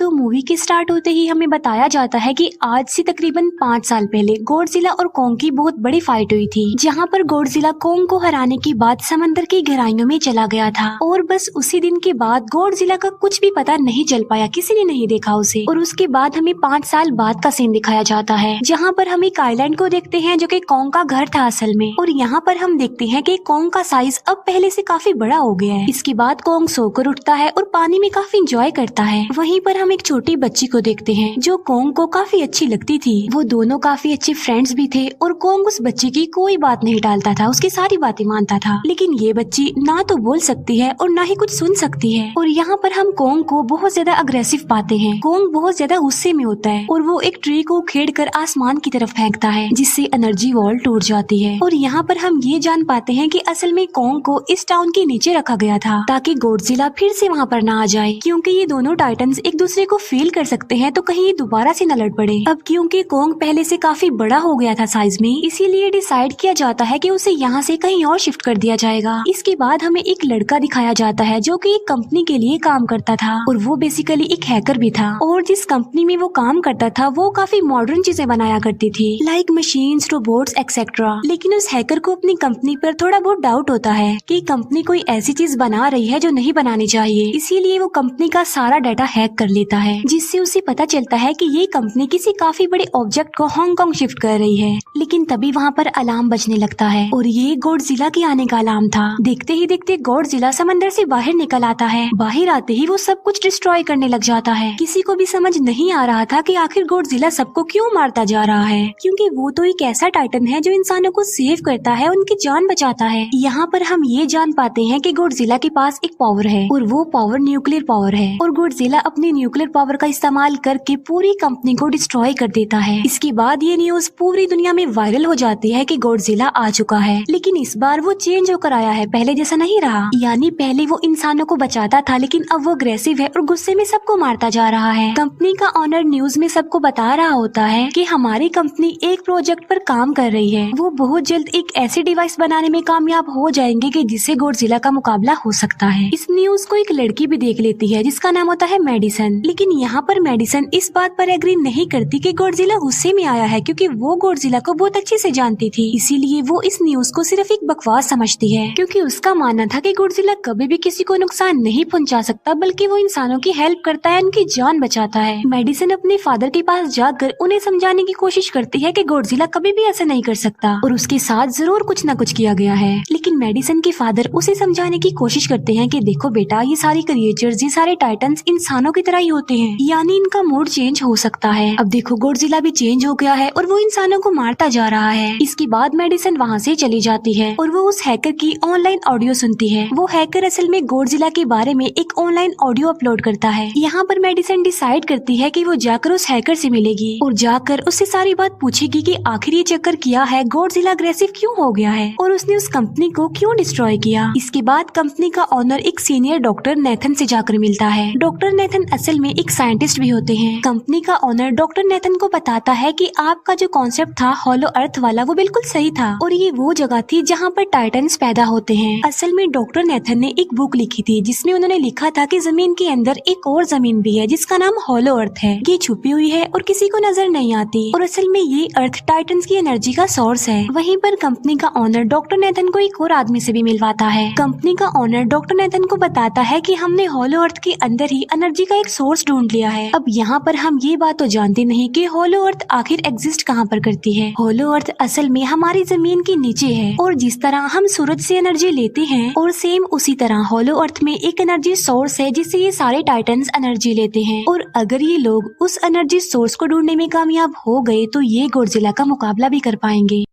तो मूवी के स्टार्ट होते ही हमें बताया जाता है कि आज से तकरीबन 5 साल पहले गॉडजिला और कोंग की बहुत बड़ी फाइट हुई थी, जहां पर गॉडजिला कोंग को हराने के बाद समंदर की गहराइयों में चला गया था और बस उसी दिन के बाद गॉडजिला का कुछ भी पता नहीं चल पाया, किसी ने नहीं देखा उसे। और उसके बाद हमें 5 साल बाद का सीन दिखाया जाता है, जहाँ पर हम एक आइलैंड को देखते हैं जो कि कोंग का घर था असल में। और यहाँ पर हम देखते हैं कि कोंग का साइज अब पहले से काफी बड़ा हो गया है। इसके बाद कोंग सोकर उठता है और पानी में काफी इंजॉय करता है। वहीं पर हम एक छोटी बच्ची को देखते हैं जो कोंग को काफी अच्छी लगती थी। वो दोनों काफी अच्छे फ्रेंड्स भी थे और कोंग उस बच्ची की कोई बात नहीं टालता था, उसकी सारी बातें मानता था। लेकिन ये बच्ची ना तो बोल सकती है और ना ही कुछ सुन सकती है। और यहाँ पर हम कोंग को बहुत ज्यादा अग्रेसिव पाते हैं। कोंग बहुत ज्यादा गुस्से में होता है और वो एक ट्री को उखेड़ कर आसमान की तरफ फेंकता है, जिससे एनर्जी वॉल टूट जाती है। और यहाँ पर हम ये जान पाते हैं कि असल में कोंग को इस टाउन के नीचे रखा गया था ताकि गॉडजिला फिर से वहाँ पर ना आ जाए, क्योंकि ये दोनों टाइटन्स एक दूसरे को फील कर सकते हैं तो कहीं ये दोबारा से न लड़ पड़े। अब क्योंकि कोंग पहले से काफी बड़ा हो गया था साइज में, इसीलिए डिसाइड किया जाता है कि उसे यहाँ से कहीं और शिफ्ट कर दिया जाएगा। इसके बाद हमें एक लड़का दिखाया जाता है जो कि एक कंपनी के लिए काम करता था और वो बेसिकली एक हैकर भी था। और जिस कंपनी में वो काम करता था वो काफी मॉडर्न चीजें बनाया करती थी, लाइक मशीन्स, रोबोट्स एक्सेट्रा। लेकिन उस हैकर को अपनी कंपनी पर थोड़ा बहुत डाउट होता है कि कंपनी कोई ऐसी चीज बना रही है जो नहीं बनानी चाहिए। इसीलिए वो कंपनी का सारा डाटा हैक कर लेता है, जिससे उसे पता चलता है कि ये कंपनी किसी काफी बड़े ऑब्जेक्ट को हांगकांग शिफ्ट कर रही है। लेकिन तभी वहाँ पर अलार्म बजने लगता है और ये गॉडजिला के आने का अलार्म था। देखते ही देखते गॉडजिला समंदर से बाहर निकल आता है। बाहर आते ही वो सब कुछ डिस्ट्रॉय करने लग जाता है। किसी को भी समझ नहीं आ रहा था कि आखिर गॉडजिला सबको क्यों मारता जा रहा है, क्योंकि वो तो एक ऐसा टाइटन है जो इंसानों को सेव करता है, उनकी जान बचाता है। यहाँ पर हम ये जान पाते हैं कि गॉडजिला के पास एक पावर है और वो पावर न्यूक्लियर पावर है। और गॉडजिला अपनी न्यूक्लियर पावर का इस्तेमाल करके पूरी कंपनी को डिस्ट्रॉय कर देता है। इसके बाद ये न्यूज पूरी दुनिया में वायरल हो जाती है कि गॉडजिला आ चुका है। लेकिन इस बार वो चेंज होकर आया है, पहले जैसा नहीं रहा। यानी पहले वो इंसानों को बचाता था, लेकिन अब वो अग्रेसिव है और गुस्से में सबको मारता जा रहा है। कंपनी का ऑनर न्यूज में सबको बता रहा होता है कि हमारी कंपनी एक प्रोजेक्ट पर काम कर रही है। वो बहुत जल्द एक ऐसी डिवाइस बनाने में कामयाब हो जाएंगे कि जिससे गॉडजिला का मुकाबला हो सकता है। इस न्यूज को एक लड़की भी देख लेती है जिसका नाम होता है मेडिसन। लेकिन यहाँ पर मेडिसन इस बात पर एग्री नहीं करती कि गॉडजिला गुस्से में आया है, क्योंकि वो गॉडजिला को बहुत अच्छे से जानती थी। इसीलिए वो इस न्यूज को सिर्फ एक बकवास समझती है, क्योंकि उसका मानना था कि गॉडजिला कभी भी किसी को नुकसान नहीं पहुंचा सकता, बल्कि वो इंसानों की हेल्प करता है, उनकी जान बचाता है। मेडिसन अपने फादर के पास जाकर उन्हें समझाने की कोशिश करती है कि गॉडजिला कभी भी ऐसा नहीं कर सकता और उसके साथ जरूर कुछ न कुछ किया गया है। लेकिन मेडिसन के फादर उसे समझाने की कोशिश करते हैं कि देखो बेटा, ये सारे क्रिएचर्स, ये सारे टाइटन्स इंसानों की तरह ही होते हैं, यानी इनका मूड चेंज हो सकता है। अब देखो गॉडजिला भी चेंज हो गया है और वो इंसानों को मारता जा रहा है। इसके बाद मेडिसन वहाँ से चली जाती है और वो उस हैकर की ऑनलाइन ऑडियो सुनती है। वो हैकर असल में गॉडजिला के बारे में एक ऑनलाइन ऑडियो अपलोड करता है। यहाँ पर मेडिसन डिसाइड करती है कि वो जाकर उस हैकर से मिलेगी और जाकर उससे सारी बात पूछेगी कि आखिर ये चक्कर किया है, गॉडजिला अग्रेसिव क्यों हो गया है और उसने उस कंपनी को क्यों डिस्ट्रॉय किया। इसके बाद कंपनी का ऑनर एक सीनियर डॉक्टर नेथन से जाकर मिलता है। डॉक्टर नेथन असल में एक साइंटिस्ट भी होते हैं। कंपनी का ऑनर डॉक्टर नेथन को बताता है कि आपका जो कॉन्सेप्ट था हॉलो अर्थ वाला, वो बिल्कुल सही था और ये वो जगह थी जहाँ पर टाइटन्स पैदा होते हैं। असल में डॉक्टर नेथन ने एक बुक लिखी थी जिसमें उन्होंने लिखा था कि जमीन के अंदर एक और जमीन भी है जिसका नाम हॉलो अर्थ है। ये छुपी हुई है और किसी को नजर नहीं आती और असल में ये अर्थ टाइटन्स की एनर्जी का सोर्स है। वहीं पर कंपनी का ऑनर डॉक्टर नेथन को एक और आदमी से भी मिलवाता है। कंपनी का ऑनर डॉक्टर नेथन को बताता है कि हमने हॉलो अर्थ के अंदर ही एनर्जी का एक सोर्स ढूंढ लिया है। अब यहाँ पर हम ये बात तो जानते नहीं कि हॉलो अर्थ आखिर एग्जिस्ट कहाँ पर करती है। हॉलो अर्थ असल में हमारी जमीन के नीचे है और जिस तरह हम सूरज से एनर्जी लेते हैं और सेम उसी तरह हॉलो अर्थ में एक एनर्जी सोर्स है जिससे ये सारे टाइटन्स एनर्जी लेते हैं। और अगर ये लोग उस एनर्जी सोर्स को ढूंढने में कामयाब हो गए तो ये गॉडजिला का मुकाबला भी कर पाएंगे।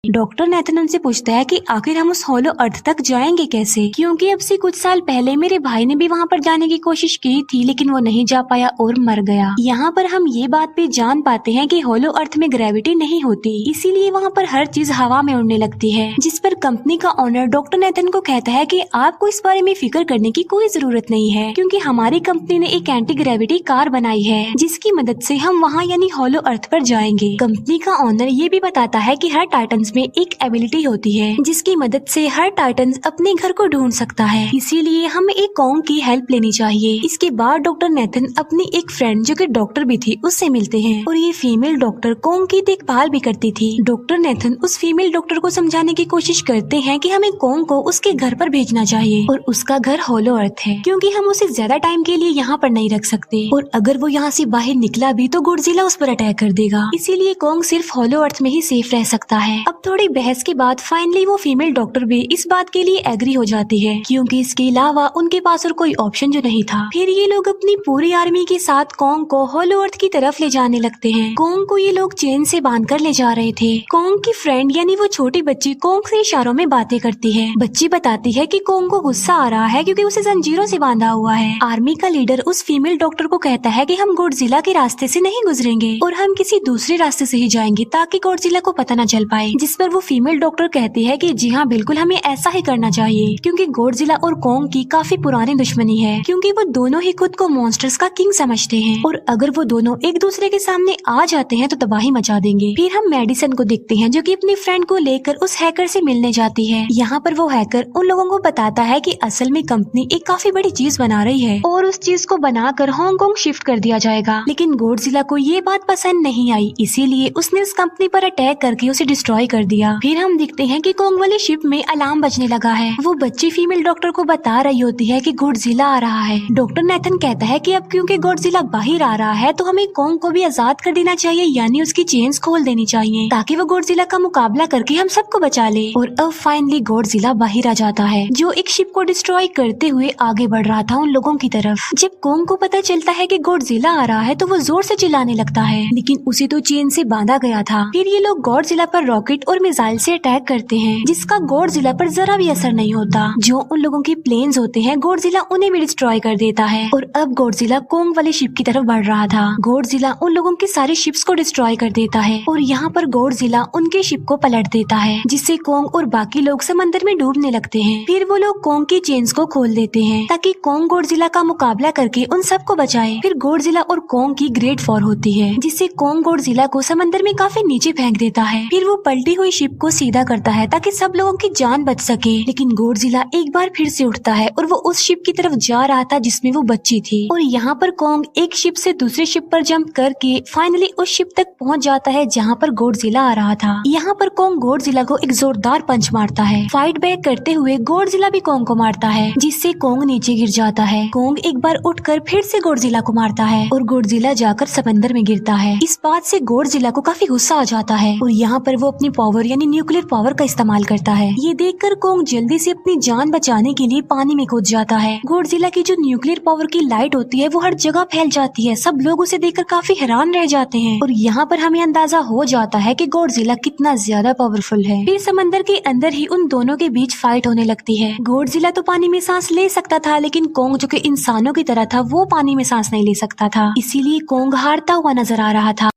डॉक्टर नेथन उनसे पूछता है कि आखिर हम उस हॉलो अर्थ तक जाएंगे कैसे, क्योंकि अब से कुछ साल पहले मेरे भाई ने भी वहाँ पर जाने की कोशिश की थी लेकिन वो नहीं जा पाया और मर गया। यहाँ पर हम ये बात भी जान पाते हैं कि हॉलो अर्थ में ग्रेविटी नहीं होती, इसीलिए वहाँ पर हर चीज हवा में उड़ने लगती है। जिस पर कंपनी का ऑनर डॉक्टर नेथन को कहता है कि आपको इस बारे में फिक्र करने की कोई जरूरत नहीं है, क्योंकि हमारी कंपनी ने एक एंटी ग्रेविटी कार बनाई है जिसकी मदद से हम वहाँ यानी हॉलो अर्थ पर जाएंगे। कंपनी का ऑनर ये भी बताता है कि हर टाइटन्स में में एक एबिलिटी होती है जिसकी मदद से हर टाइटन अपने घर को ढूंढ सकता है, इसीलिए हमें एक कॉन्ग की हेल्प लेनी चाहिए। इसके बाद डॉक्टर नेथन अपनी एक फ्रेंड जो कि डॉक्टर भी थी उससे मिलते हैं और ये फीमेल डॉक्टर कॉन्ग की देखभाल भी करती थी। डॉक्टर नेथन उस फीमेल डॉक्टर को समझाने की कोशिश करते हैं कि हमें कॉन्ग को उसके घर पर भेजना चाहिए और उसका घर होलो अर्थ है क्योंकि हम उसे ज्यादा टाइम के लिए यहाँ पर नहीं रख सकते और अगर वो यहाँ से बाहर निकला भी तो गॉडजिला उस पर अटैक कर देगा, इसीलिए कॉन्ग सिर्फ होलो अर्थ में ही सेफ रह सकता है। अब थोड़ी बहस के बाद फाइनली वो फीमेल डॉक्टर भी इस बात के लिए एग्री हो जाती है क्योंकि इसके अलावा उनके पास और कोई ऑप्शन जो नहीं था। फिर ये लोग अपनी पूरी आर्मी के साथ कॉन्ग को होलो अर्थ की तरफ ले जाने लगते हैं। कॉन्ग को ये लोग चेन से बांधकर ले जा रहे थे। कॉन्ग की फ्रेंड यानी वो छोटी बच्ची कॉन्ग से इशारों में बातें करती है। बच्ची बताती है कि कॉन्ग को गुस्सा आ रहा है क्योंकि उसे जंजीरों से बांधा हुआ है। आर्मी का लीडर उस फीमेल डॉक्टर को कहता है कि हम गॉडजिला के रास्ते से नहीं गुजरेंगे और हम किसी दूसरे रास्ते से ही जाएंगे ताकि गॉडजिला को पता न चल पाए, जिस पर वो फीमेल डॉक्टर कहती है कि जी हाँ बिल्कुल हमें ऐसा ही करना चाहिए क्योंकि गॉडजिला और कॉन्ग की काफी पुरानी दुश्मनी है क्योंकि वो दोनों ही खुद को मॉन्स्टर्स का किंग समझते हैं और अगर वो दोनों एक दूसरे के सामने आ जाते हैं तो तबाही मचा देंगे। फिर हम मेडिसन को देखते हैं जो कि अपनी फ्रेंड को लेकर उस हैकर से मिलने जाती है। यहाँ पर वो हैकर उन लोगों को बताता है कि असल में कंपनी एक काफी बड़ी चीज बना रही है और उस चीज को बनाकर हांगकांग शिफ्ट कर दिया जाएगा, लेकिन गॉडजिला को ये बात पसंद नहीं आई, इसीलिए उसने उस कंपनी पर अटैक करके उसे डिस्ट्रॉय कर दिया। फिर हम देखते हैं कि कॉन्ग वाली शिप में अलार्म बजने लगा है। वो बच्ची फीमेल डॉक्टर को बता रही होती है कि गॉडजिला आ रहा है। डॉक्टर नेथन कहता है कि अब क्योंकि गॉडजिला बाहर आ रहा है तो हमें कॉन्ग को भी आजाद कर देना चाहिए, यानी उसकी चेन्स खोल देनी चाहिए ताकि वो गॉडजिला का मुकाबला करके हम सबको बचा ले। और अब फाइनली गॉडजिला बाहर आ जाता है जो एक शिप को डिस्ट्रॉय करते हुए आगे बढ़ रहा था उन लोगों की तरफ। जब कॉन्ग को पता चलता है कि गॉडजिला आ रहा है तो वो जोर से चिल्लाने लगता है, लेकिन उसे तो चेन से बांधा गया था। फिर ये लोग गॉडजिला पर रॉकेट और मिसाइल से अटैक करते हैं जिसका गॉडजिला पर जरा भी असर नहीं होता। जो उन लोगों के प्लेन्स होते हैं गॉडजिला उन्हें भी डिस्ट्रॉय कर देता है और अब गॉडजिला कॉन्ग वाली शिप की तरफ बढ़ रहा था। गॉडजिला उन लोगों की सारी शिप्स को डिस्ट्रॉय कर देता है और यहाँ पर गॉडजिला उनके शिप को पलट देता है जिससे कॉन्ग और बाकी लोग समंदर में डूबने लगते हैं। फिर वो लोग कॉन्ग की चेन्स को खोल देते हैं ताकि कॉन्ग गॉडजिला का मुकाबला करके उन सबको बचाए। फिर गॉडजिला और कॉन्ग की ग्रेट वॉर होती है जिससे कॉन्ग गॉडजिला को समंदर में काफी नीचे फेंक देता है। फिर वो पलटी हुई शिप को सीधा करता है ताकि सब लोगों की जान बच सके, लेकिन गॉडजिला एक बार फिर से उठता है और वो उस शिप की तरफ जा रहा था जिसमें वो बच्ची थी और यहाँ पर कॉन्ग एक शिप से दूसरी शिप पर जंप करके फाइनली उस शिप तक पहुँच जाता है जहाँ पर गॉडजिला आ रहा था। यहाँ पर कॉन्ग गॉडजिला को एक जोरदार पंच मारता है। फाइट बैक करते हुए गॉडजिला भी कॉन्ग को मारता है जिससे कॉन्ग नीचे गिर जाता है। कॉन्ग एक बार उठकर फिर से गॉडजिला को मारता है और गॉडजिला जाकर समंदर में गिरता है। इस बात से गॉडजिला को काफी गुस्सा आ जाता है और यहाँ पर वो अपनी पावर यानी न्यूक्लियर पावर का इस्तेमाल करता है। ये देखकर कॉन्ग जल्दी से अपनी जान बचाने के लिए पानी में कूद जाता है। गॉडजिला की जो न्यूक्लियर पावर की लाइट होती है वो हर जगह फैल जाती है। सब लोग उसे देखकर काफी हैरान रह जाते हैं और यहाँ पर हमें अंदाजा हो जाता है कि गॉडजिला कितना ज्यादा पावरफुल है। फिर समंदर के अंदर ही उन दोनों के बीच फाइट होने लगती है। गॉडजिला तो पानी में सांस ले सकता था, लेकिन कॉन्ग जो कि इंसानों की तरह था वो पानी में सांस नहीं ले सकता था, इसीलिए कॉन्ग हारता हुआ नजर आ रहा था।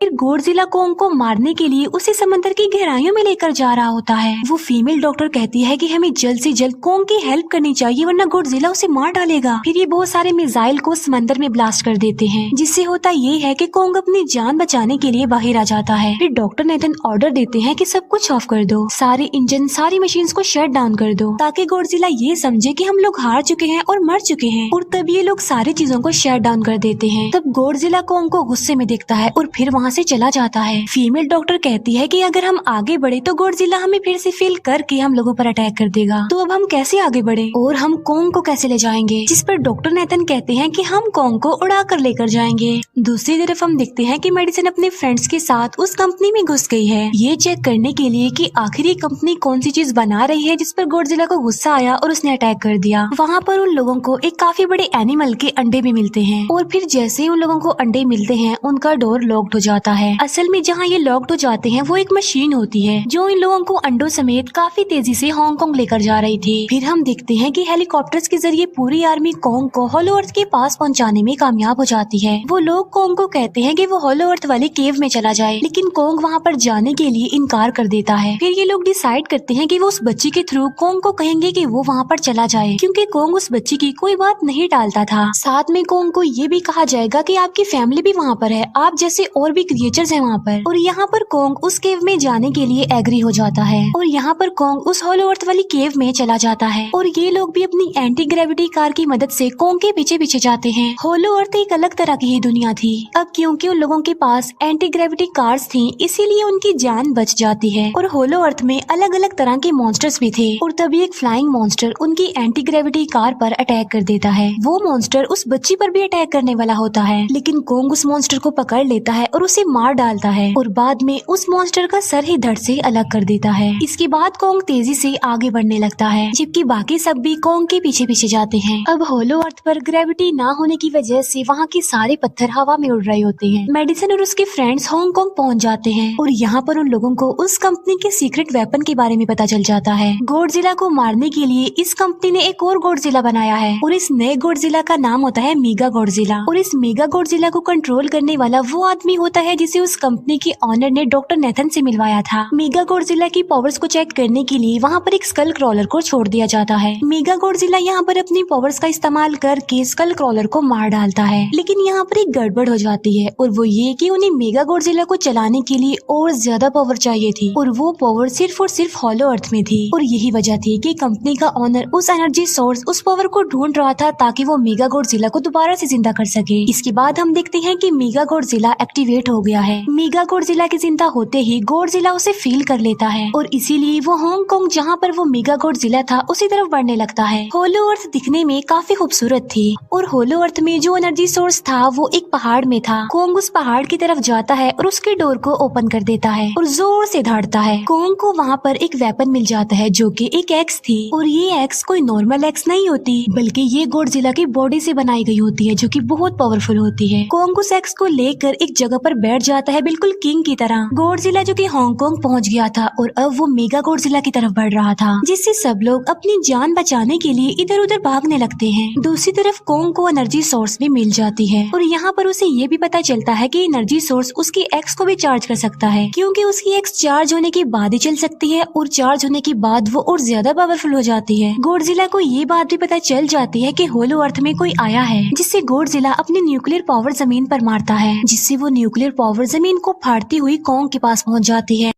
फिर गॉडजिला कॉन्ग को मारने के लिए उसे समंदर की गहराइयों में लेकर जा रहा होता है। वो फीमेल डॉक्टर कहती है कि हमें जल्द से जल्द कॉन्ग की हेल्प करनी चाहिए वरना गॉडजिला उसे मार डालेगा। फिर ये बहुत सारे मिसाइल को समंदर में ब्लास्ट कर देते हैं जिससे होता ये है कि कॉन्ग अपनी जान बचाने के लिए बाहर आ जाता है। फिर डॉक्टर नेथन ऑर्डर देते हैं कि सब कुछ ऑफ कर दो, सारे इंजन सारी मशीन को शट डाउन कर दो ताकि गॉडजिला ये समझे कि हम लोग हार चुके हैं और मर चुके हैं। और तब ये लोग सारी चीजों को शट डाउन कर देते हैं। तब गॉडजिला कॉन्ग को गुस्से में देखता है और फिर वहाँ से चला जाता है। फीमेल डॉक्टर कहती है कि अगर हम आगे बढ़े तो गॉडजिला हमें फिर से फेल करके हम लोगों पर अटैक कर देगा, तो अब हम कैसे आगे बढ़े और हम कॉन्ग को कैसे ले जाएंगे। जिस पर डॉक्टर नेथन कहते हैं कि हम कॉन्ग को उड़ा कर लेकर जाएंगे। दूसरी तरफ हम देखते हैं कि मेडिसन अपने फ्रेंड्स के साथ उस कंपनी में घुस गई है ये चेक करने के लिए कि आखिर ये कंपनी कौन सी चीज बना रही है, जिस पर गॉडजिला को गुस्सा आया और उसने अटैक कर दिया। वहाँ पर उन लोगों को एक काफी बड़े एनिमल के अंडे भी मिलते हैं और फिर जैसे ही उन लोगों को अंडे मिलते हैं उनका डोर लॉक्ड हो जाता है। असल में जहाँ ये लॉक्ड हो जाते हैं वो एक मशीन होती है जो इन लोगों को अंडों समेत काफी तेजी से हांगकांग लेकर जा रही थी। फिर हम देखते हैं कि हेलीकॉप्टर्स के जरिए पूरी आर्मी कॉन्ग को होलो अर्थ के पास पहुंचाने में कामयाब हो जाती है। वो लोग कॉन्ग को कहते हैं कि वो होलो अर्थ वाले केव में चला जाए, लेकिन कॉन्ग वहाँ पर जाने के लिए इनकार कर देता है। फिर ये लोग डिसाइड करते हैं कि वो उस बच्ची के थ्रू कॉन्ग को कहेंगे कि वो वहाँ पर चला जाए, क्योंकि कॉन्ग उस बच्ची की कोई बात नहीं टालता था। साथ में कॉन्ग को ये भी कहा जाएगा कि आपकी फैमिली भी वहाँ पर है, आप जैसे और भी क्रिएचर क्रिएचर्स है वहाँ पर। और यहाँ पर कोंग उस केव में जाने के लिए एग्री हो जाता है और यहाँ पर कोंग उस होलो अर्थ वाली केव में चला जाता है और ये लोग भी अपनी एंटी ग्रेविटी कार की मदद से कोंग के पीछे पीछे जाते हैं। होलो अर्थ एक अलग तरह की ही दुनिया थी। अब क्योंकि उन लोगों के पास एंटी ग्रेविटी कार्स थी, इसीलिए उनकी जान बच जाती है। और होलो अर्थ में अलग अलग तरह के मॉन्स्टर्स भी थे और तभी एक फ्लाइंग मॉन्स्टर उनकी एंटी ग्रेविटी कार पर अटैक कर देता है। वो मॉन्स्टर उस बच्ची पर भी अटैक करने वाला होता है, लेकिन कोंग उस मॉन्स्टर को पकड़ लेता है और उसे मार डालता है और बाद में उस मॉन्स्टर का सर ही धड़ से अलग कर देता है। इसके बाद कोंग तेजी से आगे बढ़ने लगता है, जबकि बाकी सब भी कोंग के पीछे पीछे जाते हैं। अब होलो अर्थ पर ग्रेविटी ना होने की वजह से वहाँ के सारे पत्थर हवा में उड़ रहे होते हैं। मेडिसन और उसके फ्रेंड्स हांगकांग पहुँच जाते हैं और यहाँ पर उन लोगों को उस कंपनी के सीक्रेट वेपन के बारे में पता चल जाता है। गॉडजिला को मारने के लिए इस कंपनी ने एक और गॉडजिला बनाया है और इस नए गॉडजिला का नाम होता है मेगा गॉडजिला। और इस मेगा गॉडजिला को कंट्रोल करने वाला वो आदमी होता है जिसे उस कंपनी के ऑनर ने डॉक्टर नेथन से मिलवाया था। मेगा गॉडजिला की पावर्स को चेक करने के लिए वहाँ पर एक स्कल क्रॉलर को छोड़ दिया जाता है। मेगा गॉडजिला यहाँ पर अपनी पावर्स का इस्तेमाल करके स्कल क्रॉलर को मार डालता है, लेकिन यहाँ पर एक गड़बड़ हो जाती है और वो ये कि उन्हें मेगा गॉडजिला को चलाने के लिए और ज्यादा पावर चाहिए थी और वो पावर सिर्फ और सिर्फ होलो अर्थ में थी। और यही वजह थी कि कंपनी का ऑनर उस एनर्जी सोर्स उस पावर को ढूंढ रहा था ताकि वो मेगा गॉडजिला को दोबारा से जिंदा कर सके। इसके बाद हम देखते हैं कि मेगा गॉडजिला एक्टिवेट हो गया है। मेगा गॉडजिला के जिंदा होते ही गॉडजिला उसे फील कर लेता है और इसीलिए वो हांगकांग जहाँ पर वो मेगा गॉडजिला था उसी तरफ बढ़ने लगता है। होलो अर्थ दिखने में काफी खूबसूरत थी और होलो अर्थ में जो एनर्जी सोर्स था वो एक पहाड़ में था। कोंग उस पहाड़ की तरफ जाता है और उसके डोर को ओपन कर देता है और जोर से धाड़ता है। कोंग को वहाँ पर एक वेपन मिल जाता है जो कि एक एक्स थी और ये एक्स कोई नॉर्मल एक्स नहीं होती, बल्कि ये गॉडजिला की बॉडी से बनाई गई होती है जो कि बहुत पावरफुल होती है। कोंग उस एक्स को लेकर एक जगह पर बैठ जाता है बिल्कुल किंग की तरह। गॉडजिला जो कि हांगकांग पहुंच गया था और अब वो मेगा गॉडजिला की तरफ बढ़ रहा था, जिससे सब लोग अपनी जान बचाने के लिए इधर उधर भागने लगते हैं। दूसरी तरफ कोंग को एनर्जी सोर्स भी मिल जाती है और यहाँ पर उसे ये भी पता चलता है कि एनर्जी सोर्स उसकी एक्स को भी चार्ज कर सकता है, क्योंकि उसकी एक्स चार्ज होने के बाद ही चल सकती है और चार्ज होने के बाद वो और ज्यादा पावरफुल हो जाती है। गॉडजिला को ये बात भी पता चल जाती है कि होलो अर्थ में कोई आया है, जिससे गॉडजिला अपनी न्यूक्लियर पावर जमीन पर मारता है, जिससे वो न्यूक्लियर पावर जमीन को फाड़ती हुई कोंग के पास पहुँच जाती है।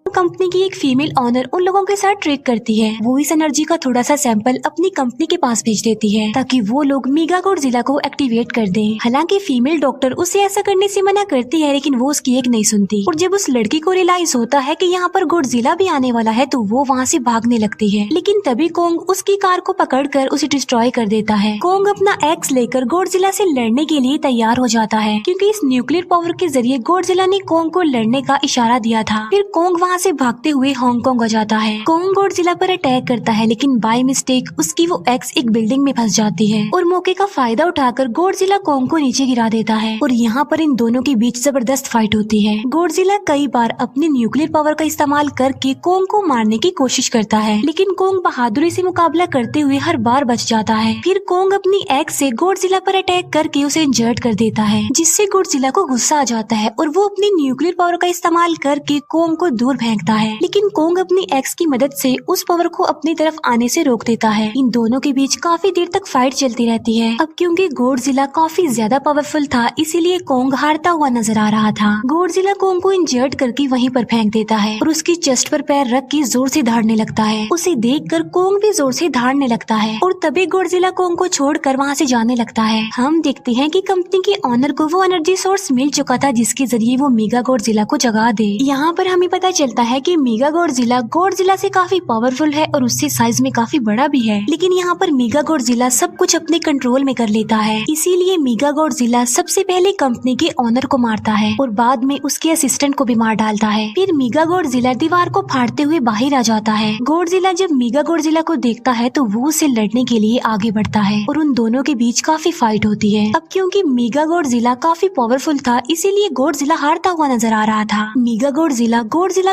कंपनी की एक फीमेल ऑनर उन लोगों के साथ ट्रेक करती है। वो इस एनर्जी का थोड़ा सा सैंपल अपनी कंपनी के पास भेज देती है ताकि वो लोग मेगा गॉडजिला को एक्टिवेट कर दें। हालांकि फीमेल डॉक्टर उसे ऐसा करने से मना करती है, लेकिन वो उसकी एक नहीं सुनती और जब उस लड़की को रियलाइज होता है कि यहाँ पर गॉडजिला भी आने वाला है तो वो वहाँ से भागने लगती है, लेकिन तभी कोंग उसकी कार को पकड़कर उसे डिस्ट्रॉय कर देता है। कोंग अपना एक्स लेकर गॉडजिला से लड़ने के लिए तैयार हो जाता है, क्योंकि इस न्यूक्लियर पावर के जरिए गॉडजिला ने कोंग को लड़ने का इशारा दिया था। फिर कोंग वहाँ से भागते हुए हांगकांग आ जाता है। कोंग गॉडजिला पर अटैक करता है, लेकिन बाय मिस्टेक उसकी वो एक्स एक बिल्डिंग में फंस जाती है और मौके का फायदा उठाकर गॉडजिला कोंग को नीचे गिरा देता है और यहाँ पर इन दोनों के बीच जबरदस्त फाइट होती है। गॉडजिला कई बार अपनी न्यूक्लियर पावर का इस्तेमाल करके कोंग को मारने की कोशिश करता है, लेकिन कोंग बहादुरी से मुकाबला करते हुए हर बार बच जाता है। फिर कोंग अपनी एक्स से गॉडजिला पर अटैक करके उसे इंजर्ड कर देता है, जिससे गॉडजिला को गुस्सा आ जाता है और वो अपनी न्यूक्लियर पावर का इस्तेमाल करके कोंग को दूर फेंकता है, लेकिन कोंग अपनी एक्स की मदद से उस पावर को अपनी तरफ आने से रोक देता है। इन दोनों के बीच काफी देर तक फाइट चलती रहती है। अब क्योंकि गॉडजिला काफी ज्यादा पावरफुल था, इसीलिए कोंग हारता हुआ नजर आ रहा था। गॉडजिला कोंग को इंजर्ड करके वहीं पर फेंक देता है और उसकी चेस्ट पर पैर रख के जोर से धाड़ने लगता है। उसे देखकर कोंग भी जोर से धाड़ने लगता है और तभी गॉडजिला कोंग को छोड़कर वहाँ से जाने लगता है। हम देखते हैं कि कंपनी के ऑनर को वो एनर्जी सोर्स मिल चुका था जिसके जरिए वो मेगा गॉडजिला को जगा दे। यहाँ पर हमें पता चलता है कि मेगा गॉडजिला से काफी पावरफुल है और उससे साइज में काफी बड़ा भी है, लेकिन यहाँ पर मेगा गॉडजिला सब कुछ अपने कंट्रोल में कर लेता है। इसीलिए मेगा गॉडजिला सबसे पहले कंपनी के ऑनर को मारता है और बाद में उसके असिस्टेंट को भी मार डालता है। फिर मेगा गॉडजिला दीवार को फाड़ते हुए बाहर आ जाता है। गॉडजिला जब मेगा गॉडजिला को देखता है तो वो उसे लड़ने के लिए आगे बढ़ता है और उन दोनों के बीच काफी फाइट होती है। अब क्योंकि मेगा गॉडजिला काफी पावरफुल था, इसीलिए गॉडजिला हारता हुआ नजर आ रहा था। मेगा गॉडजिला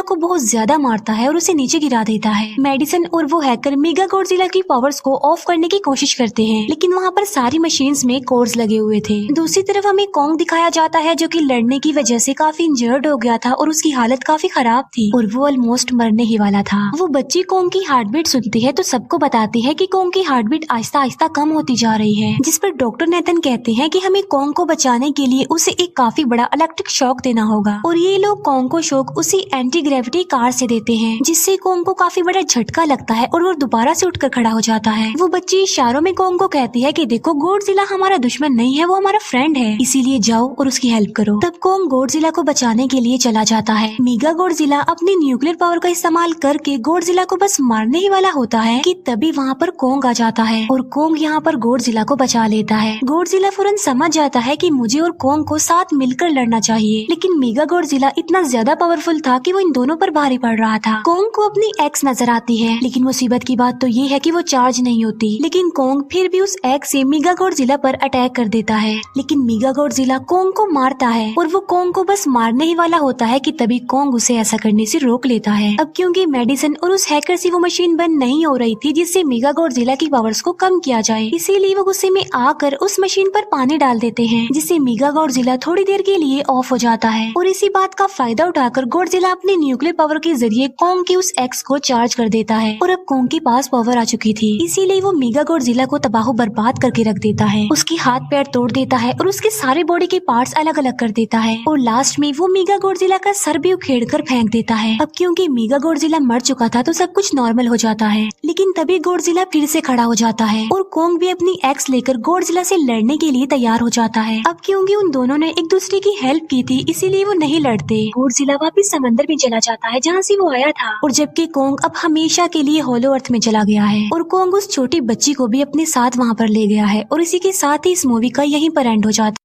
को बहुत ज्यादा मारता है और उसे नीचे गिरा देता है। मेडिसन और वो हैकर मेगा गॉडजिला की पावर्स को ऑफ करने की कोशिश करते हैं, लेकिन वहाँ पर सारी मशीन्स में कोर्स लगे हुए थे। दूसरी तरफ हमें कॉन्ग दिखाया जाता है जो कि लड़ने की वजह से काफी इंजर्ड हो गया था और उसकी हालत काफी खराब थी और वो ऑलमोस्ट मरने ही वाला था। वो बच्ची कॉन्ग की हार्ट बीट सुनती है तो सबको बताती है कि कॉन्ग की हार्ट बीट आहिस्ता आहिस्ता कम होती जा रही है, जिस पर डॉक्टर नेथन कहते हैं कि हमें कॉन्ग को बचाने के लिए उसे एक काफी बड़ा इलेक्ट्रिक शॉक देना होगा। और ये लोग कॉन्ग को शॉक उसी एंटी ग्रेविटी कार से देते हैं, जिससे कॉन्ग को काफी बड़ा झटका लगता है और वो दोबारा से उठकर खड़ा हो जाता है। वो बच्ची इशारों में कॉन्ग को कहती है कि देखो गॉडजिला हमारा दुश्मन नहीं है, वो हमारा फ्रेंड है, इसीलिए जाओ और उसकी हेल्प करो। तब कॉन्ग गॉडजिला को बचाने के लिए चला जाता है। मेगा गॉडजिला अपनी न्यूक्लियर पावर का इस्तेमाल करके गॉडजिला को बस मारने ही वाला होता है कि तभी वहाँ पर कॉन्ग आ जाता है और कॉन्ग यहाँ पर गॉडजिला को बचा लेता है। गॉडजिला फौरन समझ जाता है कि मुझे और कॉन्ग को साथ मिलकर लड़ना चाहिए, लेकिन मेगा गॉडजिला इतना ज्यादा पावरफुल था कि वो इन दोनों पर भारी पड़ रहा था। कॉन्ग को अपनी एक्स नजर आती है, लेकिन मुसीबत की बात तो ये है कि वो चार्ज नहीं होती, लेकिन कॉन्ग फिर भी उस एक्स से मेगा गॉडजिला पर अटैक कर देता है। लेकिन मेगा गॉडजिला कॉन्ग को मारता है और वो कॉन्ग को बस मारने ही वाला होता है कि तभी कॉन्ग उसे ऐसा करने से रोक लेता है। अब क्योंकि मेडिसन और उस हैकर से वो मशीन बंद नहीं हो रही थी जिससे मेगा गॉडजिला की पावर्स को कम किया जाए, इसीलिए वो गुस्से में आकर उस मशीन पर पानी डाल देते हैं, जिससे मेगा गॉडजिला थोड़ी देर के लिए ऑफ हो जाता है। और इसी बात का फायदा उठाकर गॉडजिला अपने न्यूक्लियर पावर के जरिए कॉन्ग की उस एक्स को चार्ज कर देता है और अब कॉन्ग के पास पावर आ चुकी थी, इसीलिए वो मेगा गॉडजिला को तबाह बर्बाद करके रख देता है। उसकी हाथ पैर तोड़ देता है और उसके सारे बॉडी के पार्ट्स अलग अलग कर देता है और लास्ट में वो मेगा गॉडजिला का सर भी उखेड़ कर फेंक देता है। अब क्योंकि मेगा गॉडजिला मर चुका था तो सब कुछ नॉर्मल हो जाता है, लेकिन तभी गॉडजिला फिर से खड़ा हो जाता है और कॉन्ग भी अपनी एक्स लेकर गॉडजिला से लड़ने के लिए तैयार हो जाता है। अब क्योंकि उन दोनों ने एक दूसरे की हेल्प की थी, इसीलिए वो नहीं लड़ते। गॉडजिला वापिस समंदर में चला जाता है जहाँ से वो आया था, और जबकि कॉन्ग अब हमेशा के लिए होलो अर्थ में चला गया है और कॉन्ग उस छोटी बच्ची को भी अपने साथ वहाँ पर ले गया है। और इसी के साथ ही इस मूवी का यहीं पर एंड हो जाता है।